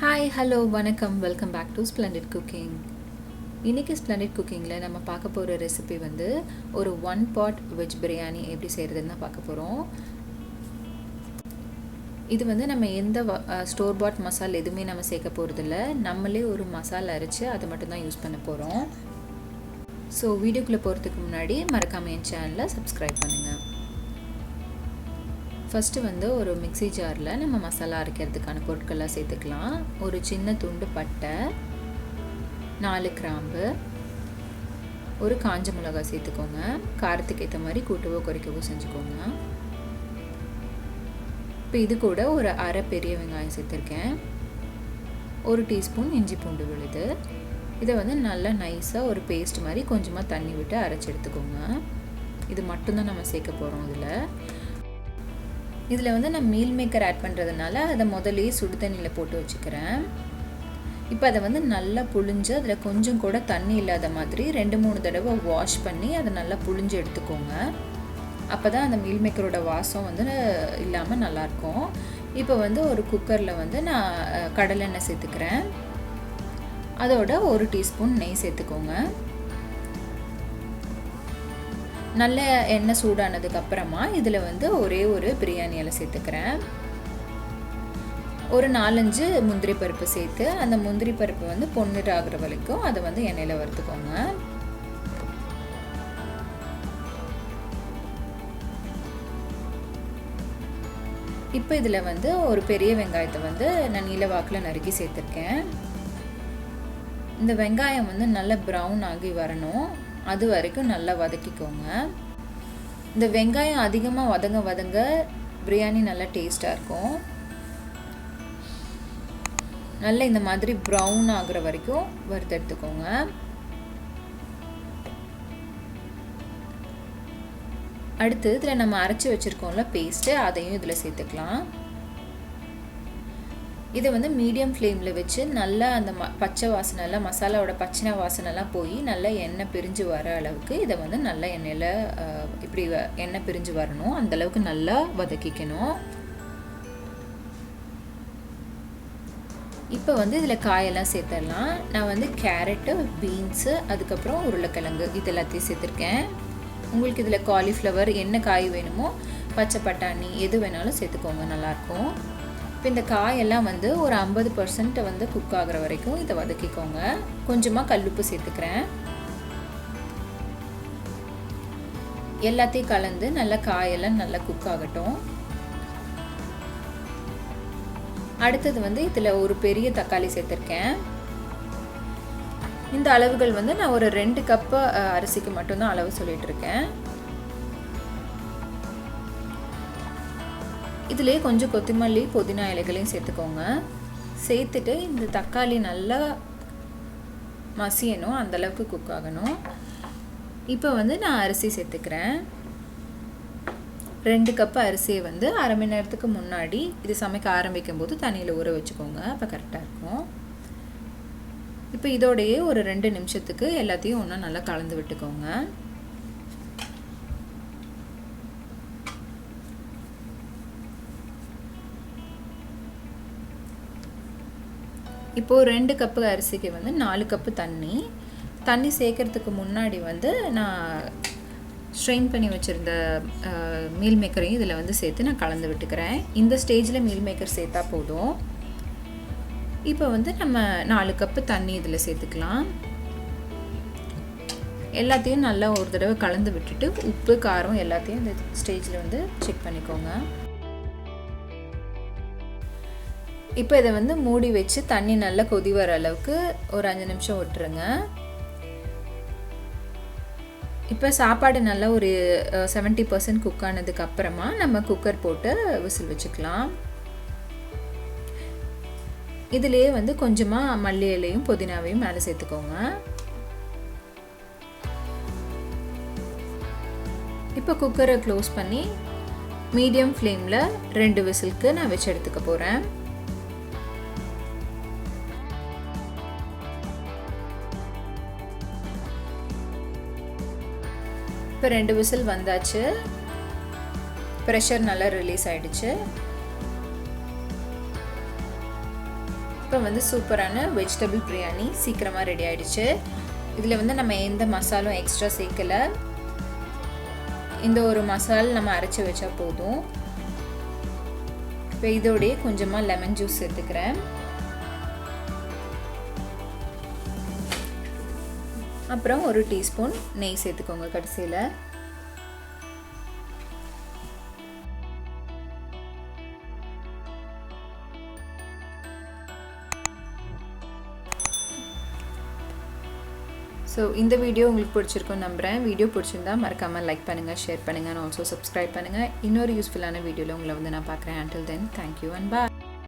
Hi hello வணக்கம் welcome back to splendid cooking. இன்றைக்கி splendid குக்கிங்கில் நம்ம பார்க்க போகிற ரெசிபி வந்து ஒரு pot வெஜ் பிரியாணி எப்படி செய்கிறதுன்னு தான் பார்க்க போகிறோம். இது வந்து நம்ம எந்த ஸ்டோர் பாட் மசாலா எதுவுமே நம்ம சேர்க்க போகிறதில்ல. நம்மளே ஒரு மசாலா அரைச்சி அதை மட்டும்தான் யூஸ் பண்ண போகிறோம். ஸோ வீடியோக்குள்ளே போகிறதுக்கு முன்னாடி மறக்காமல் என் சேனலை சப்ஸ்கிரைப் பண்ணுங்கள். ஃபஸ்ட்டு வந்து ஒரு மிக்ஸி ஜாரில் நம்ம மசாலா அரைக்கிறதுக்கான பொருட்கள்லாம் சேர்த்துக்கலாம். ஒரு சின்ன துண்டு பட்டை, 4 கிராம்பு, ஒரு காஞ்ச மிளகாய் சேர்த்துக்கோங்க. காரத்துக்கு ஏற்ற மாதிரி கூட்டவோ குறைக்கவோ செஞ்சுக்கோங்க. இப்போ இது கூட ஒரு அரை பெரிய வெங்காயம் சேர்த்துருக்கேன். 1 டீஸ்பூன் இஞ்சி பூண்டு விழுது. இதை வந்து நல்லா நைஸாக ஒரு பேஸ்ட் மாதிரி கொஞ்சமாக தண்ணி விட்டு அரைச்சி எடுத்துக்கோங்க. இது மட்டும்தான் நம்ம சேர்க்க போகிறோம். இதில் வந்து நான் மீல் மேக்கர் ஆட் பண்ணுறதுனால அதை முதலே சுடு தண்ணியில் போட்டு வச்சுக்கிறேன். இப்போ அதை வந்து நல்லா புழிஞ்சு அதில் கொஞ்சம் கூட தண்ணி இல்லாத மாதிரி 2-3 தடவை வாஷ் பண்ணி அதை நல்லா புழிஞ்சு எடுத்துக்கோங்க. அப்போ தான் அந்த மீல் மேக்கரோட வாசம் வந்து இல்லாமல் நல்லாயிருக்கும். இப்போ வந்து ஒரு குக்கரில் வந்து நான் கடலெண்ணெய் சேர்த்துக்கிறேன். அதோட 1 டீஸ்பூன் நெய் சேர்த்துக்கோங்க. நல்ல எண்ணெய் சூடானதுக்கப்புறமா இதில் வந்து ஒரே ஒரு பிரியாணி இலை சேர்த்துக்கிறேன். ஒரு 4-5 முந்திரி பருப்பு சேர்த்து அந்த முந்திரி பருப்பு வந்து பொன்னிறம் ஆகிற வரைக்கும் அதை வந்து எண்ணெயில் வறுத்துக்கோங்க. இப்போ இதில் வந்து ஒரு பெரிய வெங்காயத்தை வந்து நான் நீல வாக்கில் நறுக்கி சேர்த்துருக்கேன். இந்த வெங்காயம் வந்து நல்லா ப்ரௌன் ஆகி வரணும். அது வரைக்கும் நல்லா வதக்கிக்கோங்க. இந்த வெங்காயம் அதிகமாக வதங்க பிரியாணி நல்லா டேஸ்ட்டாக இருக்கும். நல்லா இந்த மாதிரி ப்ரௌன் ஆகுற வரைக்கும் வறுத்தெடுத்துக்கோங்க. அடுத்து இதில் நம்ம அரைச்சி வச்சுருக்கோம்ல பேஸ்ட்டு, அதையும் இதில் சேர்த்துக்கலாம். இதை வந்து மீடியம் ஃப்ளேமில் வச்சு நல்லா அந்த பச்சை வாசனைலாம் மசாலாவோட பச்சை வாசனைலாம் போய் நல்லா எண்ணெய் பிரிஞ்சு வர அளவுக்கு இதை வந்து நல்லா எண்ணெயில் இப்படி எண்ணெய் பிரிஞ்சு வரணும். அந்தளவுக்கு நல்லா வதக்கிக்கணும். இப்போ வந்து இதில் காயெல்லாம் சேர்த்துடலாம். நான் வந்து கேரட்டு, பீன்ஸு, அதுக்கப்புறம் உருளைக்கிழங்கு இது எல்லாத்தையும் சேர்த்துருக்கேன். உங்களுக்கு இதில் காலிஃப்ளவர் என்ன காய் வேணுமோ, பச்சை பட்டாணி எது வேணாலும் சேர்த்துக்கோங்க, நல்லாயிருக்கும். இப்போ இந்த காயெல்லாம் வந்து ஒரு 50% வந்து குக் ஆகிற வரைக்கும் இதை வதக்கிக்கோங்க. கொஞ்சமாக கல்லுப்பு சேர்த்துக்கிறேன். எல்லாத்தையும் கலந்து நல்லா காயெல்லாம் நல்லா குக் ஆகட்டும். அடுத்தது வந்து இதில் ஒரு பெரிய தக்காளி சேர்த்துருக்கேன். இந்த அளவுகள் வந்து நான் ஒரு 2 கப்பு அரிசிக்கு மட்டும்தான் அளவு சொல்லிட்டு இருக்கேன். இதிலே கொஞ்சம் கொத்தமல்லி, புதினா இலைகளையும் சேர்த்துக்கோங்க. சேர்த்துட்டு இந்த தக்காளி நல்லா மசியணும், அந்தளவுக்கு குக் ஆகணும். இப்போ வந்து நான் அரிசி சேர்த்துக்கிறேன். 2 கப்பு அரிசியை வந்து அரை மணி நேரத்துக்கு முன்னாடி இது சமைக்க ஆரம்பிக்கும் போது தண்ணியில் ஊற வச்சுக்கோங்க. அப்போ கரெக்டாக இருக்கும். இப்போ இதோடையே ஒரு 2 நிமிஷத்துக்கு எல்லாத்தையும் ஒன்றா நல்லா கலந்து விட்டுக்கோங்க. இப்போது 2 கப்பு அரிசிக்கு வந்து 4 கப்பு தண்ணி சேர்க்கறதுக்கு முன்னாடி வந்து நான் ஸ்ட்ரெயின் பண்ணி வச்சுருந்த மீல் மேக்கரையும் இதில் வந்து சேர்த்து நான் கலந்து விட்டுக்கிறேன். இந்த ஸ்டேஜில் மீல் மேக்கர் சேர்த்தா போதும். இப்போ வந்து நம்ம 4 கப்பு தண்ணி இதில் சேர்த்துக்கலாம். எல்லாத்தையும் நல்லா ஒரு தடவை கலந்து விட்டுட்டு உப்பு, காரம் எல்லாத்தையும் இந்த ஸ்டேஜில் வந்து செக் பண்ணிக்கோங்க. இப்போ இதை வந்து மூடி வச்சு தண்ணி நல்லா கொதி வர அளவுக்கு ஒரு 5 நிமிஷம் விட்டுருங்க. இப்போ சாப்பாடு நல்லா ஒரு 70% குக் ஆனதுக்கு அப்புறமா நம்ம குக்கர் போட்டு விசில் வச்சுக்கலாம். இதுலேயே வந்து கொஞ்சமாக மல்லி இலையும் புதினாவையும் மேலே சேர்த்துக்கோங்க. இப்போ குக்கரை க்ளோஸ் பண்ணி மீடியம் ஃப்ளேமில் 2 விசிலுக்கு நான் வச்சு எடுத்துக்க போகிறேன். இப்போ 2 விசில் வந்தாச்சு. ப்ரெஷர் நல்லா ரிலீஸ் ஆகிடுச்சு. இப்போ வந்து சூப்பரான வெஜிடபிள் பிரியாணி சீக்கிரமாக ரெடி ஆகிடுச்சு. இதில் வந்து நம்ம எந்த மசாலும் எக்ஸ்ட்ரா சேர்க்கலை. இந்த ஒரு மசாலா நம்ம அரைச்சி வச்சா போதும். இப்போ இதோடய கொஞ்சமாக லெமன் ஜூஸ் சேர்த்துக்கிறேன். அப்புறம் ஒரு டீஸ்பூன் நெய் சேர்த்துக்கோங்க கடைசியில். ஸோ இந்த வீடியோ உங்களுக்கு பிடிச்சிருக்குன்னு நம்புகிறேன். வீடியோ பிடிச்சிருந்தா மறக்காமல் லைக் பண்ணுங்கள், ஷேர் பண்ணுங்கள், அண்ட் ஆல்சோ சப்ஸ்கிரைப் பண்ணுங்கள். இன்னொரு யூஸ்ஃபுல்லான வீடியோவில் உங்களை வந்து நான் பார்க்குறேன். until then, thank you and bye.